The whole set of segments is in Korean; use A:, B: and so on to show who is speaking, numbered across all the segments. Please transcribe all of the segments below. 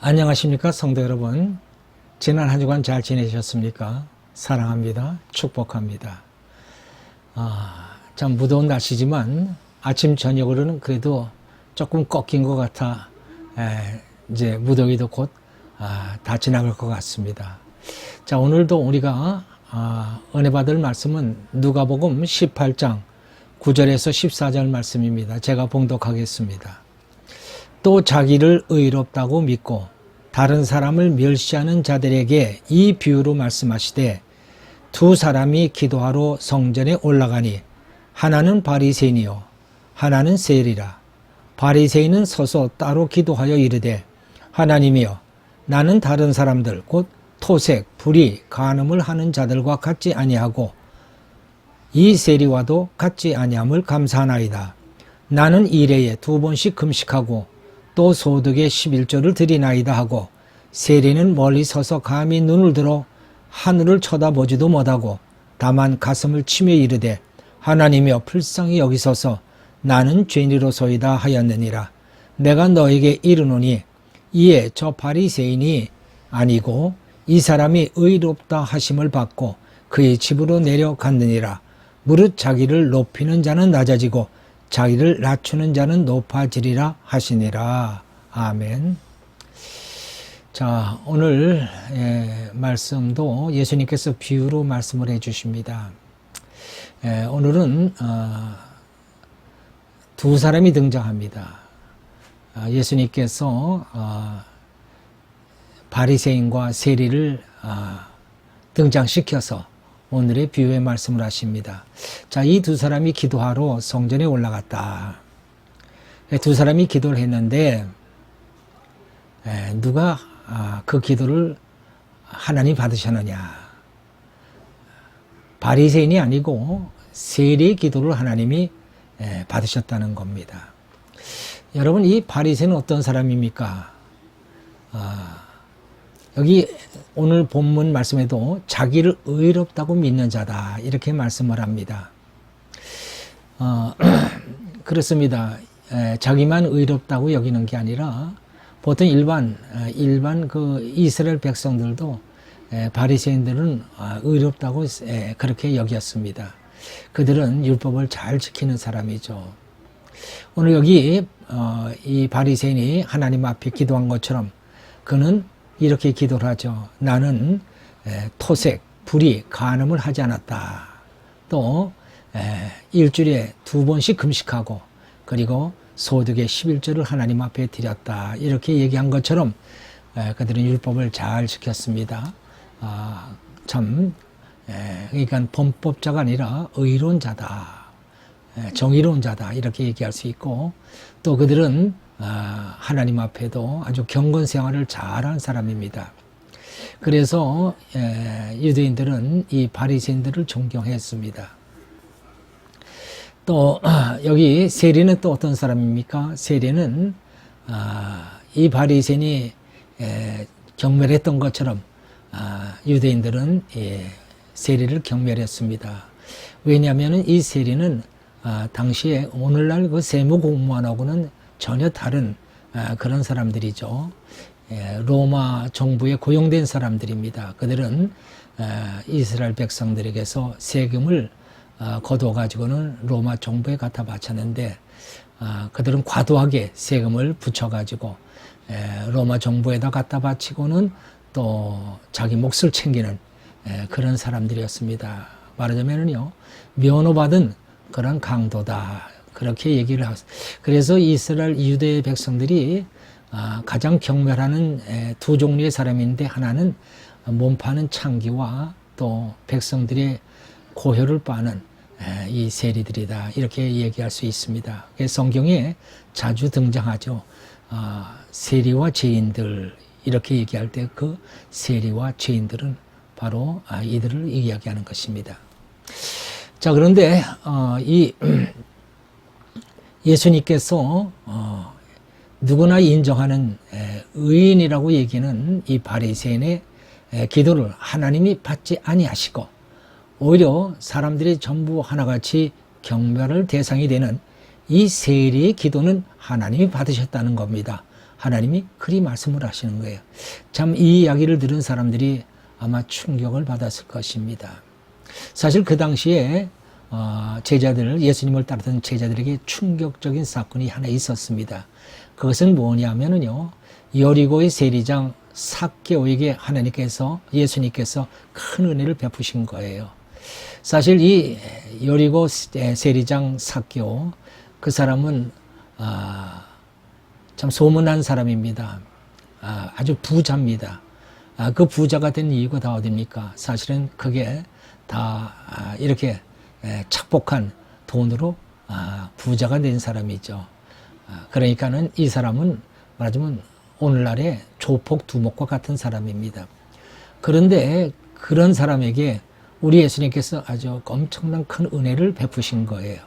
A: 안녕하십니까 성도 여러분. 지난 한 주간 잘 지내셨습니까? 사랑합니다. 축복합니다. 참 무더운 날씨지만 아침 저녁으로는 그래도 조금 꺾인 것 같아 이제 무더위도 곧 다 지나갈 것 같습니다. 자, 오늘도 우리가 은혜 받을 말씀은 누가복음 18장 9절에서 14절 말씀입니다. 제가 봉독하겠습니다. 또 자기를 의롭다고 믿고 다른 사람을 멸시하는 자들에게 이 비유로 말씀하시되, 두 사람이 기도하러 성전에 올라가니 하나는 바리새인이요 하나는 세리라. 바리새인은 서서 따로 기도하여 이르되, 하나님이여, 나는 다른 사람들 곧 토색, 불의, 간음을 하는 자들과 같지 아니하고 이 세리와도 같지 아니함을 감사하나이다. 나는 일해에 2번씩 금식하고 또 소득의 11조를 드리나이다 하고, 세리는 멀리 서서 감히 눈을 들어 하늘을 쳐다보지도 못하고 다만 가슴을 치며 이르되, 하나님이여 불쌍히 여기소서, 나는 죄인이로소이다 하였느니라. 내가 너에게 이르노니 이에 저 바리새인이 아니고 이 사람이 의롭다 하심을 받고 그의 집으로 내려갔느니라. 무릇 자기를 높이는 자는 낮아지고 자기를 낮추는 자는 높아지리라 하시니라. 아멘. 자, 오늘 말씀도 예수님께서 비유로 말씀을 해주십니다. 오늘은 두 사람이 등장합니다. 예수님께서 바리새인과 세리를 등장시켜서 오늘의 비유의 말씀을 하십니다. 자, 이 두 사람이 기도하러 성전에 올라갔다. 두 사람이 기도를 했는데 누가 그 기도를 하나님 받으셨느냐? 바리새인이 아니고 세리의 기도를 하나님이 받으셨다는 겁니다. 여러분, 이 바리새인은 어떤 사람입니까? 여기 오늘 본문 말씀에도 자기를 의롭다고 믿는 자다 이렇게 말씀을 합니다. 그렇습니다. 자기만 의롭다고 여기는 게 아니라 보통 일반 그 이스라엘 백성들도 바리새인들은 의롭다고 그렇게 여겼습니다. 그들은 율법을 잘 지키는 사람이죠. 오늘 여기 이 바리새인이 하나님 앞에 기도한 것처럼 그는 이렇게 기도를 하죠. 나는 토색, 불의, 간음을 하지 않았다. 또 일주일에 2번씩 금식하고 그리고 소득의 11조를 하나님 앞에 드렸다. 이렇게 얘기한 것처럼 그들은 율법을 잘 지켰습니다. 그러니까 범법자가 아니라 의로운 자다. 정의로운 자다. 이렇게 얘기할 수 있고, 또 그들은 하나님 앞에도 아주 경건 생활을 잘한 사람입니다. 그래서 유대인들은 이 바리새인들을 존경했습니다. 또 여기 세리는 또 어떤 사람입니까? 세리는 이 바리새인이 경멸했던 것처럼 유대인들은 세리를 경멸했습니다. 왜냐하면 이 세리는 당시에 오늘날 그 세무 공무원하고는 전혀 다른 그런 사람들이죠. 로마 정부에 고용된 사람들입니다. 그들은 이스라엘 백성들에게서 세금을 거둬가지고는 로마 정부에 갖다 바쳤는데, 그들은 과도하게 세금을 붙여가지고 로마 정부에다 갖다 바치고는 또 자기 몫을 챙기는 그런 사람들이었습니다. 말하자면요, 면허받은 그런 강도다. 그렇게 얘기를 하고, 그래서 이스라엘 유대 백성들이 가장 경멸하는 두 종류의 사람인데, 하나는 몸 파는 창기와 또 백성들의 고혈을 빠는 이 세리들이다. 이렇게 얘기할 수 있습니다. 성경에 자주 등장하죠. 세리와 죄인들 이렇게 얘기할 때 그 세리와 죄인들은 바로 이들을 이야기하는 것입니다. 자, 그런데 이 예수님께서 누구나 인정하는 의인이라고 얘기는 이 바리새인의 기도를 하나님이 받지 아니하시고, 오히려 사람들이 전부 하나같이 경멸할 대상이 되는 이 세리의 기도는 하나님이 받으셨다는 겁니다. 하나님이 그리 말씀을 하시는 거예요. 참 이 이야기를 들은 사람들이 아마 충격을 받았을 것입니다. 사실 그 당시에 제자들, 예수님을 따르던 제자들에게 충격적인 사건이 하나 있었습니다. 그것은 뭐냐면요, 여리고의 세리장 삭개오에게 예수님께서 큰 은혜를 베푸신 거예요. 사실 이 여리고 세리장 삭개오, 그 사람은 참 소문난 사람입니다. 아주 부자입니다. 그 부자가 된 이유가 다 어딥니까? 사실은 그게 다 이렇게 착복한 돈으로 부자가 된 사람이죠. 그러니까는 이 사람은 말하자면 오늘날의 조폭 두목과 같은 사람입니다. 그런데 그런 사람에게 우리 예수님께서 아주 엄청난 큰 은혜를 베푸신 거예요.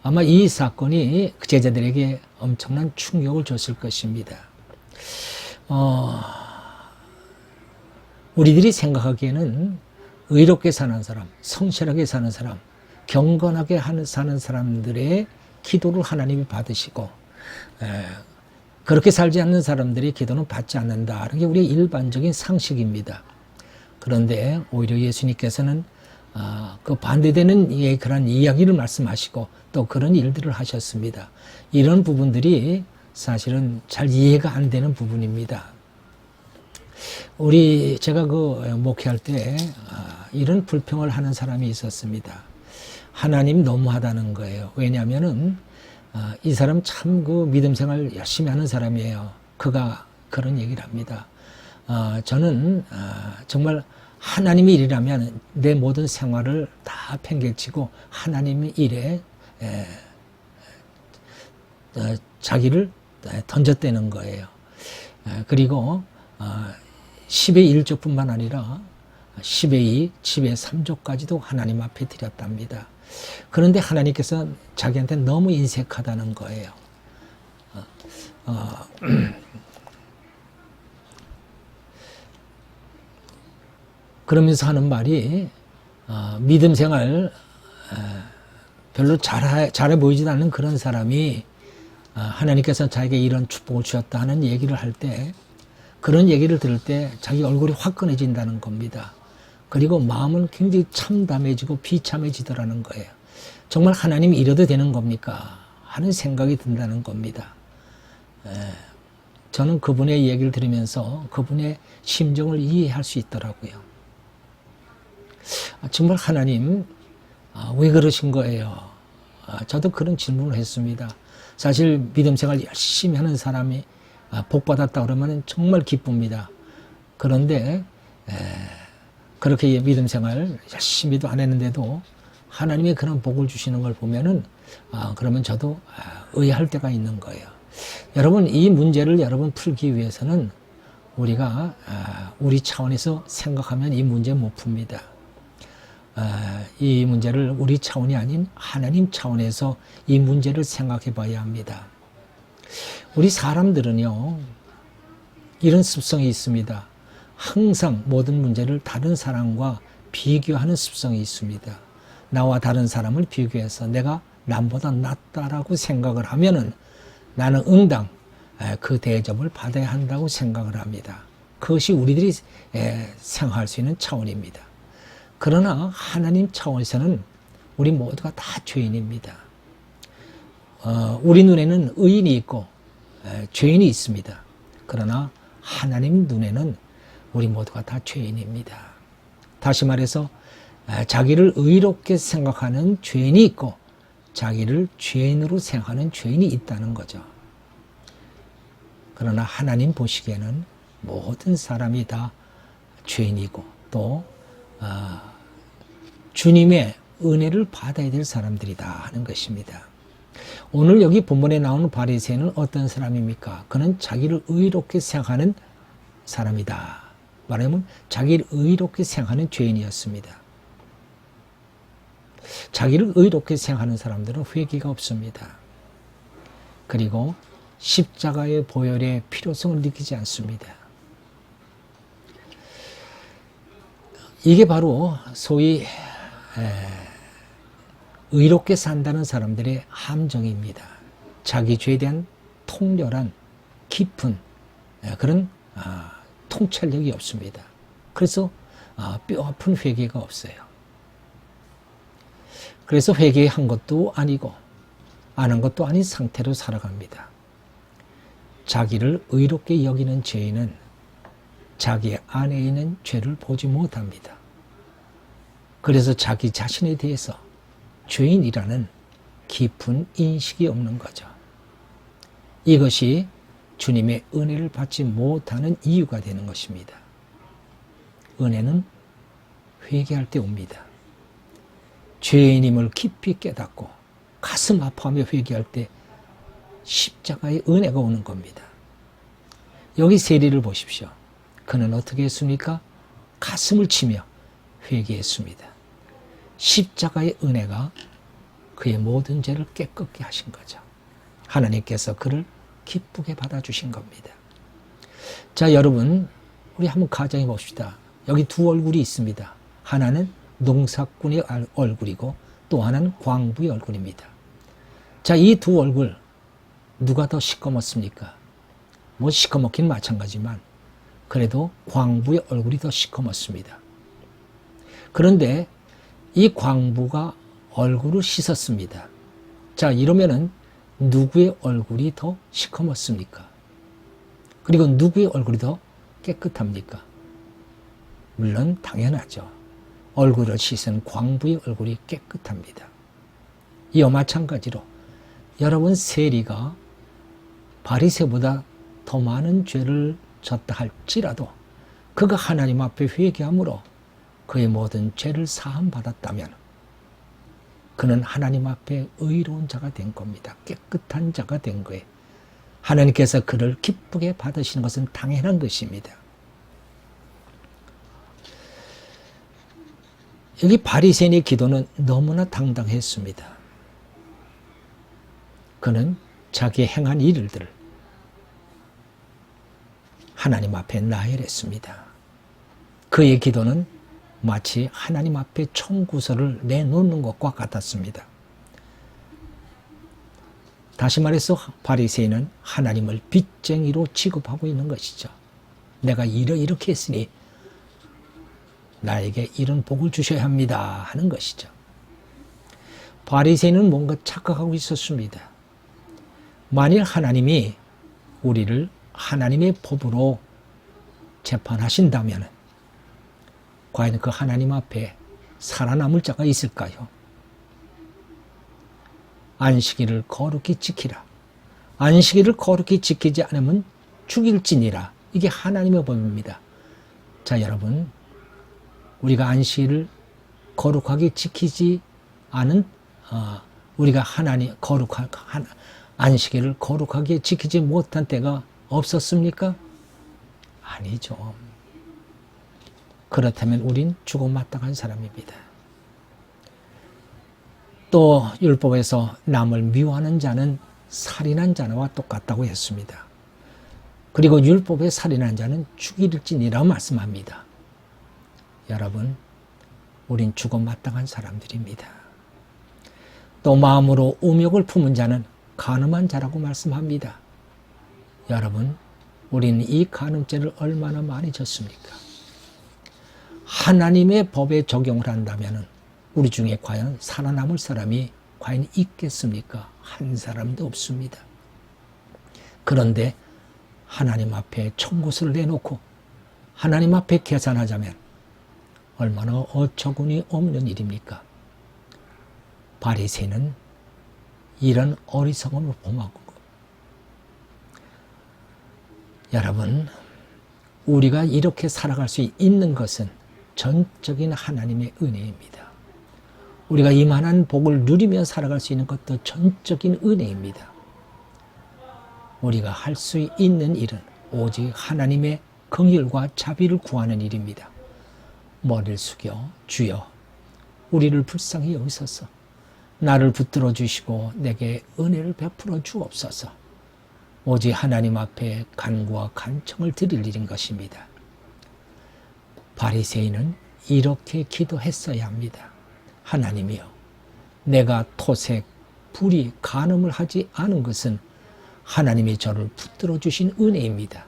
A: 아마 이 사건이 제자들에게 엄청난 충격을 줬을 것입니다. 우리들이 생각하기에는 의롭게 사는 사람, 성실하게 사는 사람, 경건하게 사는 사람들의 기도를 하나님이 받으시고, 그렇게 살지 않는 사람들의 기도는 받지 않는다는 게 우리의 일반적인 상식입니다. 그런데 오히려 예수님께서는 그 반대되는 그런 이야기를 말씀하시고 또 그런 일들을 하셨습니다. 이런 부분들이 사실은 잘 이해가 안 되는 부분입니다. 제가 목회할 때 이런 불평을 하는 사람이 있었습니다. 하나님 너무하다는 거예요. 왜냐하면은 이 사람 참 믿음 생활 열심히 하는 사람이에요. 그가 그런 얘기를 합니다. 저는 정말 하나님의 일이라면 내 모든 생활을 다 팽개치고 하나님의 일에 자기를 던졌다는 거예요. 그리고 10의 1조뿐만 아니라 10의 2, 10의 3조까지도 하나님 앞에 드렸답니다. 그런데 하나님께서 자기한테 너무 인색하다는 거예요. 그러면서 하는 말이 믿음 생활 별로 잘해 보이지도 않는 그런 사람이 하나님께서 자기에게 이런 축복을 주셨다 하는 얘기를 할 때, 그런 얘기를 들을 때 자기 얼굴이 화끈해진다는 겁니다. 그리고 마음은 굉장히 참담해지고 비참해지더라는 거예요. 정말 하나님이 이래도 되는 겁니까? 하는 생각이 든다는 겁니다. 저는 그분의 얘기를 들으면서 그분의 심정을 이해할 수 있더라고요. 정말 하나님 왜 그러신 거예요? 저도 그런 질문을 했습니다. 사실 믿음 생활 열심히 하는 사람이 복 받았다 그러면 정말 기쁩니다. 그런데 그렇게 믿음 생활 열심히도 안 했는데도 하나님의 그런 복을 주시는 걸 보면은 그러면 저도 의아할 때가 있는 거예요. 여러분, 이 문제를 풀기 위해서는 우리가 우리 차원에서 생각하면 이 문제 못 풉니다. 이 문제를 우리 차원이 아닌 하나님 차원에서 이 문제를 생각해 봐야 합니다. 우리 사람들은요, 이런 습성이 있습니다. 항상 모든 문제를 다른 사람과 비교하는 습성이 있습니다. 나와 다른 사람을 비교해서 내가 남보다 낫다라고 생각을 하면은 나는 응당 그 대접을 받아야 한다고 생각을 합니다. 그것이 우리들이 생각할 수 있는 차원입니다. 그러나 하나님 차원에서는 우리 모두가 다 죄인입니다. 우리 눈에는 의인이 있고 죄인이 있습니다. 그러나 하나님 눈에는 우리 모두가 다 죄인입니다. 다시 말해서 자기를 의롭게 생각하는 죄인이 있고 자기를 죄인으로 생각하는 죄인이 있다는 거죠. 그러나 하나님 보시기에는 모든 사람이 다 죄인이고 또 주님의 은혜를 받아야 될 사람들이다 하는 것입니다. 오늘 여기 본문에 나오는 바리새인은 어떤 사람입니까? 그는 자기를 의롭게 생각하는 사람이다. 말하면 자기를 의롭게 생각하는 죄인이었습니다. 자기를 의롭게 생각하는 사람들은 회개가 없습니다. 그리고 십자가의 보혈의 필요성을 느끼지 않습니다. 이게 바로 소위 의롭게 산다는 사람들의 함정입니다. 자기 죄에 대한 통렬한 깊은 그런 통찰력이 없습니다. 그래서 뼈아픈 회개가 없어요. 그래서 회개한 것도 아니고 안 한 것도 아닌 상태로 살아갑니다. 자기를 의롭게 여기는 죄인은 자기 안에 있는 죄를 보지 못합니다. 그래서 자기 자신에 대해서 죄인이라는 깊은 인식이 없는 거죠. 이것이 주님의 은혜를 받지 못하는 이유가 되는 것입니다. 은혜는 회개할 때 옵니다. 죄인임을 깊이 깨닫고 가슴 아파하며 회개할 때 십자가의 은혜가 오는 겁니다. 여기 세리를 보십시오. 그는 어떻게 했습니까? 가슴을 치며 회개했습니다. 십자가의 은혜가 그의 모든 죄를 깨끗게 하신 거죠. 하나님께서 그를 기쁘게 받아주신 겁니다. 자, 여러분, 우리 한번 가정해 봅시다. 여기 두 얼굴이 있습니다. 하나는 농사꾼의 얼굴이고 또 하나는 광부의 얼굴입니다. 자, 이 두 얼굴 누가 더 시커멓습니까? 뭐 시커멓긴 마찬가지지만 그래도 광부의 얼굴이 더 시커멓습니다. 그런데 이 광부가 얼굴을 씻었습니다. 자, 이러면은 누구의 얼굴이 더 시커멓습니까? 그리고 누구의 얼굴이 더 깨끗합니까? 물론 당연하죠. 얼굴을 씻은 광부의 얼굴이 깨끗합니다. 이와 마찬가지로 여러분 세리가 바리새보다 더 많은 죄를 졌다 할지라도 그가 하나님 앞에 회개함으로 그의 모든 죄를 사함받았다면 그는 하나님 앞에 의로운 자가 된 겁니다. 깨끗한 자가 된 거예요. 하나님께서 그를 기쁘게 받으시는 것은 당연한 것입니다. 여기 바리새인의 기도는 너무나 당당했습니다. 그는 자기 행한 일들을 하나님 앞에 나열했습니다. 그의 기도는 마치 하나님 앞에 청구서를 내놓는 것과 같았습니다. 다시 말해서 바리새인은 하나님을 빚쟁이로 취급하고 있는 것이죠. 내가 이렇게 했으니 나에게 이런 복을 주셔야 합니다 하는 것이죠. 바리새인은 뭔가 착각하고 있었습니다. 만일 하나님이 우리를 하나님의 법으로 재판하신다면 과연 그 하나님 앞에 살아남을 자가 있을까요? 안식일을 거룩히 지키라. 안식일을 거룩히 지키지 않으면 죽일지니라. 이게 하나님의 법입니다. 자, 여러분, 우리가 안식일을 거룩하게 지키지 않은 우리가 안식일을 거룩하게 지키지 못한 때가 없었습니까? 아니죠. 그렇다면 우린 죽어마땅한 사람입니다. 또 율법에서 남을 미워하는 자는 살인한 자와 똑같다고 했습니다. 그리고 율법에 살인한 자는 죽일지니라 말씀합니다. 여러분, 우린 죽어마땅한 사람들입니다. 또 마음으로 음욕을 품은 자는 간음한 자라고 말씀합니다. 여러분, 우리는 이 간음죄를 얼마나 많이 졌습니까? 하나님의 법에 적용을 한다면 우리 중에 과연 살아남을 사람이 과연 있겠습니까? 한 사람도 없습니다. 그런데 하나님 앞에 청구서를 내놓고 하나님 앞에 계산하자면 얼마나 어처구니 없는 일입니까? 바리새인은 이런 어리석음을 범하고, 여러분, 우리가 이렇게 살아갈 수 있는 것은 전적인 하나님의 은혜입니다. 우리가 이만한 복을 누리며 살아갈 수 있는 것도 전적인 은혜입니다. 우리가 할 수 있는 일은 오직 하나님의 긍휼과 자비를 구하는 일입니다. 머리를 숙여 주여 우리를 불쌍히 여기소서, 나를 붙들어 주시고 내게 은혜를 베풀어 주옵소서. 오직 하나님 앞에 간구와 간청을 드릴 일인 것입니다. 바리새인은 이렇게 기도했어야 합니다. 하나님이여, 내가 토색, 불의, 간음을 하지 않은 것은 하나님이 저를 붙들어 주신 은혜입니다.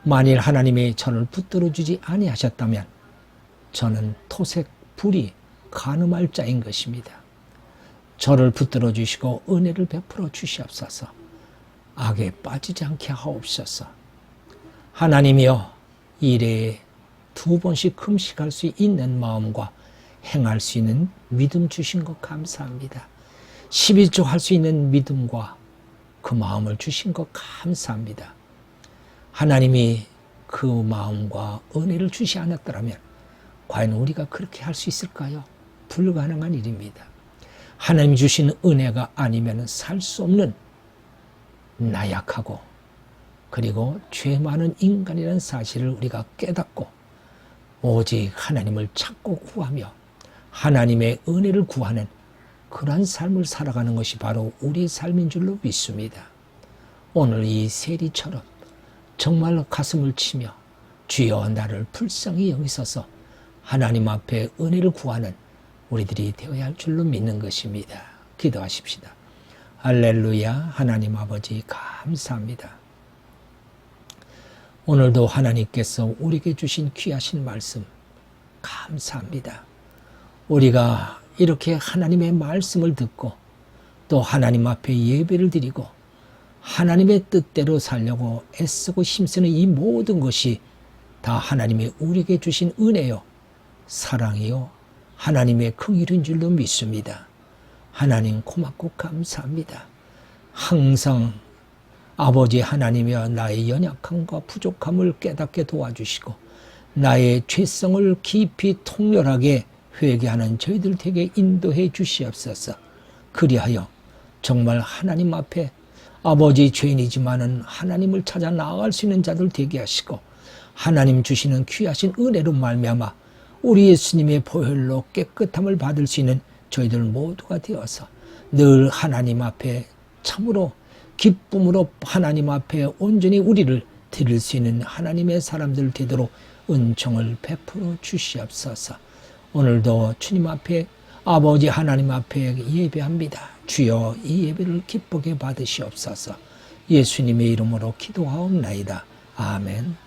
A: 만일 하나님이 저를 붙들어 주지 아니하셨다면 저는 토색 불이 간음할 자인 것입니다. 저를 붙들어 주시고 은혜를 베풀어 주시옵소서. 악에 빠지지 않게 하옵소서. 하나님이여, 일에 2번씩 금식할 수 있는 마음과 행할 수 있는 믿음 주신 것 감사합니다. 11조 할 수 있는 믿음과 그 마음을 주신 것 감사합니다. 하나님이 그 마음과 은혜를 주시 않았더라면 과연 우리가 그렇게 할 수 있을까요? 불가능한 일입니다. 하나님이 주신 은혜가 아니면 살 수 없는 나약하고 그리고 죄 많은 인간이라는 사실을 우리가 깨닫고 오직 하나님을 찾고 구하며 하나님의 은혜를 구하는 그러한 삶을 살아가는 것이 바로 우리의 삶인 줄로 믿습니다. 오늘 이 세리처럼 정말 가슴을 치며 주여 나를 불쌍히 여기소서 하나님 앞에 은혜를 구하는 우리들이 되어야 할 줄로 믿는 것입니다. 기도하십시다. 할렐루야. 하나님 아버지 감사합니다. 오늘도 하나님께서 우리에게 주신 귀하신 말씀 감사합니다. 우리가 이렇게 하나님의 말씀을 듣고 또 하나님 앞에 예배를 드리고 하나님의 뜻대로 살려고 애쓰고 힘쓰는 이 모든 것이 다 하나님이 우리에게 주신 은혜요, 사랑이요, 하나님의 긍휼인 줄로 믿습니다. 하나님 고맙고 감사합니다. 항상 아버지 하나님이여 나의 연약함과 부족함을 깨닫게 도와주시고 나의 죄성을 깊이 통렬하게 회개하는 저희들 되게 인도해 주시옵소서. 그리하여 정말 하나님 앞에 아버지 죄인이지만은 하나님을 찾아 나아갈 수 있는 자들 되게 하시고 하나님 주시는 귀하신 은혜로 말미암아 우리 예수님의 보혈로 깨끗함을 받을 수 있는 저희들 모두가 되어서 늘 하나님 앞에 참으로 기쁨으로 하나님 앞에 온전히 우리를 드릴 수 있는 하나님의 사람들 되도록 은총을 베풀어 주시옵소서. 오늘도 주님 앞에 아버지 하나님 앞에 예배합니다. 주여 이 예배를 기쁘게 받으시옵소서. 예수님의 이름으로 기도하옵나이다. 아멘.